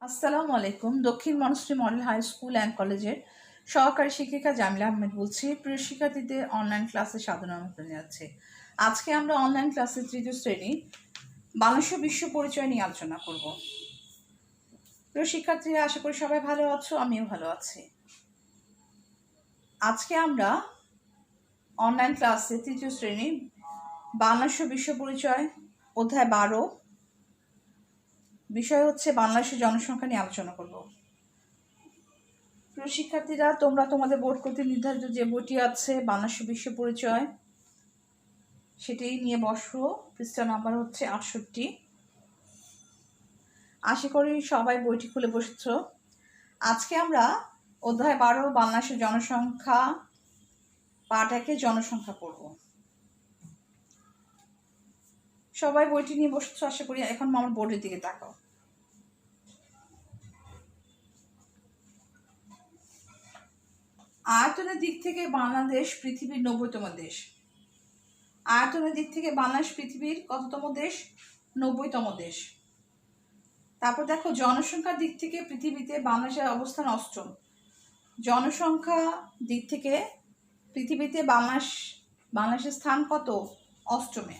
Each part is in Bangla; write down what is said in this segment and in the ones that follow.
আসসালামু আলাইকুম। Dakshin Banasree model high school and কলেজের সহকারী শিক্ষিকা জামিলা আহমেদ বলছি। প্রিয় শিক্ষার্থীদের অনলাইন ক্লাসে সাদর আমন্ত্রণ জানাচ্ছি। আজকে আমরা অনলাইন ক্লাসে তৃতীয় শ্রেণী বাংলাদেশ বিশ্ব পরিচয় নিয়ে আলোচনা করব। প্রিয় শিক্ষার্থীরা, আশা করি সবাই ভালো আছো, আমিও ভালো আছি। আজকে আমরা অনলাইন ক্লাসে তৃতীয় শ্রেণী বাংলাদেশ বিশ্ব পরিচয় অধ্যায় 12 বিষয় হচ্ছে বাংলাদেশের জনসংখ্যা নিয়ে আলোচনা করব। প্রিয় শিক্ষার্থীরা, তোমরা তোমাদের বোর্ড কর্তৃক নির্ধারিত যে বইটি আছে বাংলাদেশ বিশ্ব পরিচয় সেটি নিয়ে বসো। পৃষ্ঠা নাম্বার হচ্ছে 68। আশা করি সবাই বইটি খুলে বসেছ। আজকে আমরা অধ্যায় 12 বাংলাদেশের জনসংখ্যা পাঠ 1 জনসংখ্যা পড়ব। সবাই বইটি নিয়ে বসেছ আশা করি। এখন আমার বোর্ডের দিকে তাকাও। আয়তনের দিক থেকে বাংলাদেশ পৃথিবীর 90তম দেশ। আয়তনের দিক থেকে বাংলাদেশ পৃথিবীর কততম দেশ? 90তম দেশ। তারপর দেখো, জনসংখ্যার দিক থেকে পৃথিবীতে বাংলাদেশের অবস্থান 8ম। জনসংখ্যা দিক থেকে পৃথিবীতে বাংলাদেশের স্থান কত? 8মে।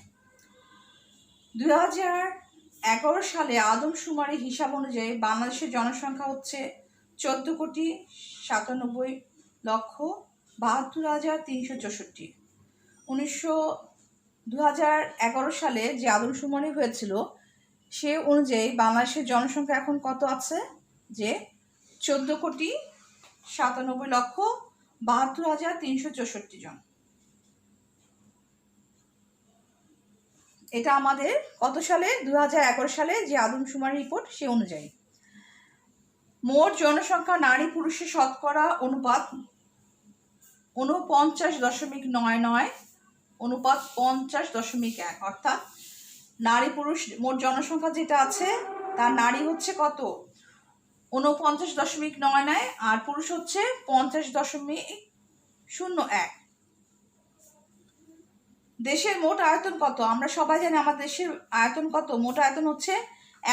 2011 সালে আদমশুমারি হিসাব অনুযায়ী বাংলাদেশের জনসংখ্যা হচ্ছে 14,97,72,364। 2011 সালে যে আদমশুমারি হয়েছিল সে অনুযায়ী বাংলাদেশের জনসংখ্যা এখন কত আছে? যে 14,97,72,364 জন। এটা আমাদের কত সালে? 2011 সালে যে আদমশুমারি রিপোর্ট সে অনুযায়ী। মোট জনসংখ্যা নারী পুরুষের শতকরা অনুপাত 49.99 অনুপাত 50.1, অর্থাৎ নারী পুরুষ মোট জনসংখ্যা যেটা আছে তার নারী হচ্ছে কত? 49.99 আর পুরুষ হচ্ছে 50.01। দেশের মোট আয়তন কত? আমরা সবাই জানি আমাদের দেশের আয়তন কত। মোট আয়তন হচ্ছে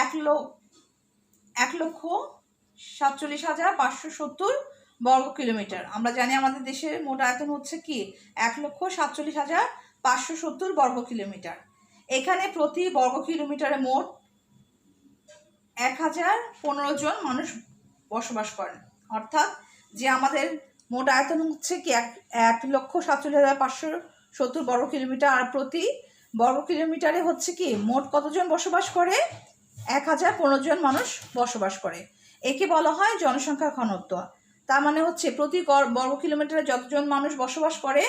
1,47,570 বর্গ কিলোমিটার। আমরা জানি আমাদের দেশের মোট আয়তন হচ্ছে কি? 1,47,570 বর্গ কিলোমিটার। এখানে প্রতি বর্গ কিলোমিটারে মোট 1015 জন মানুষ বসবাস করেন। অর্থাৎ যে আমাদের মোট আয়তন হচ্ছে কি 1,47,570 বর্গ কিলোমিটার, আর প্রতি বর্গ কিলোমিটারে হচ্ছে কি মোট কতজন বসবাস করে? 1015 জন মানুষ বসবাস করে। একে বলা হয় জনসংখ্যার ঘনত্ব। তার মানে হচ্ছে প্রতি বর্গ কিলোমিটারে যতজন মানুষ বসবাস করে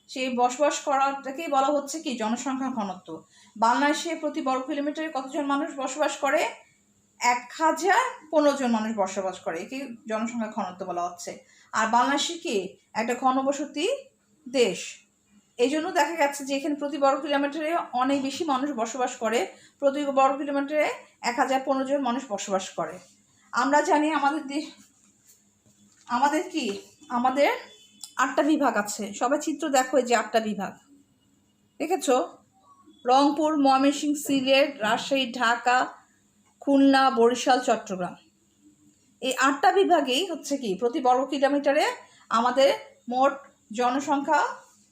সেই বসবাস করাটাকেই বলা হচ্ছে কি জনসংখ্যার ঘনত্ব। বাংলাদেশে প্রতি বর্গ কিলোমিটারে কতজন মানুষ বসবাস করে? 1015 জন মানুষ বসবাস করে। একে জনসংখ্যার ঘনত্ব বলা হচ্ছে। আর বাংলাদেশে কি একটা ঘনবসতি দেশ, এই জন্য দেখা যাচ্ছে যে এখানে প্রতি বর্গ কিলোমিটারে অনেক বেশি মানুষ বসবাস করে। প্রতি বর্গ কিলোমিটারে 1015 জন মানুষ বসবাস করে। আমরা জানি আমাদের 8টা বিভাগ আছে। সবাই চিত্র দেখো, এই যে 8টা বিভাগ দেখেছো? রংপুর, ময়মনসিংহ, সিলেট, রাজশাহী, ঢাকা, খুলনা, বরিশাল, চট্টগ্রাম। এই 8টা বিভাগেই হচ্ছে কি প্রতি বর্গ কিলোমিটারে আমাদের মোট জনসংখ্যা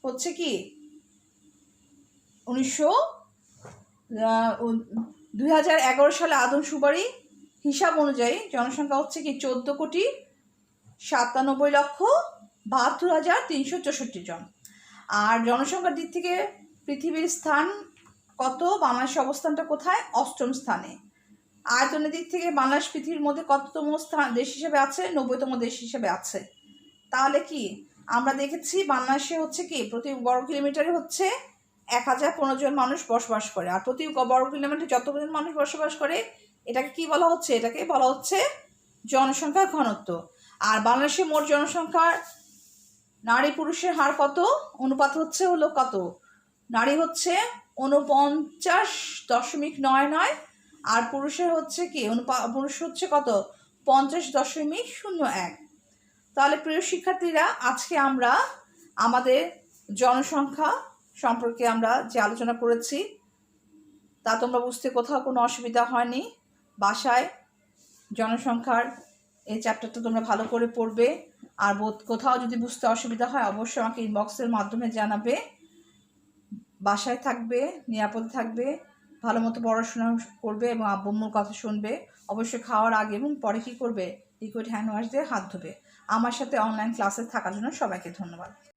হচ্ছে কি 2011 সালে আদমশুমারি হিসাব অনুযায়ী জনসংখ্যা হচ্ছে কি 14,97,72,364 জন। আর জনসংখ্যার দিক থেকে পৃথিবীর স্থান কত? বাংলাদেশের অবস্থানটা কোথায়? 8ম স্থানে। আয়তনের দিক থেকে বাংলাদেশ পৃথিবীর মধ্যে কততম স্থান দেশ হিসেবে আছে? 90তম দেশ হিসেবে আছে। তাহলে কি আমরা দেখেছি বাংলাদেশে হচ্ছে কি প্রতি বর্গ কিলোমিটারে হচ্ছে 1015 জন মানুষ বসবাস করে। আর প্রতি বর্গ কিলোমিটারে যতজন মানুষ বসবাস করে এটাকে কি বলা হচ্ছে? এটাকে বলা হচ্ছে জনসংখ্যার ঘনত্ব। আর বাংলাদেশের মোট জনসংখ্যার নারী পুরুষের হার কত? অনুপাত হচ্ছে হলো কত? নারী হচ্ছে 49.99 আর পুরুষের হচ্ছে কি পুরুষ হচ্ছে কত? 50.01। তাহলে প্রিয় শিক্ষার্থীরা, আজকে আমরা আমাদের জনসংখ্যা সম্পর্কে আমরা যে আলোচনা করেছি তা তোমরা বুঝতে কোথাও কোনো অসুবিধা হয়নি? বাসায় জনসংখ্যার এই চ্যাপ্টারটা তোমরা ভালো করে পড়বে। আর কোথাও যদি বুঝতে অসুবিধা হয় অবশ্যই আমাকে ইনবক্সের মাধ্যমে জানাবে। বাসায় থাকবে, নিরাপদে থাকবে, ভালো মতো পড়াশোনা করবে এবং আব্বু আম্মুর কথা শুনবে। অবশ্যই খাওয়ার আগে এবং পরে কী করবে, লিকুইড হ্যান্ড ওয়াশ দিয়ে হাত ধোবে। আমার সাথে অনলাইন ক্লাসে থাকার জন্য সবাইকে ধন্যবাদ।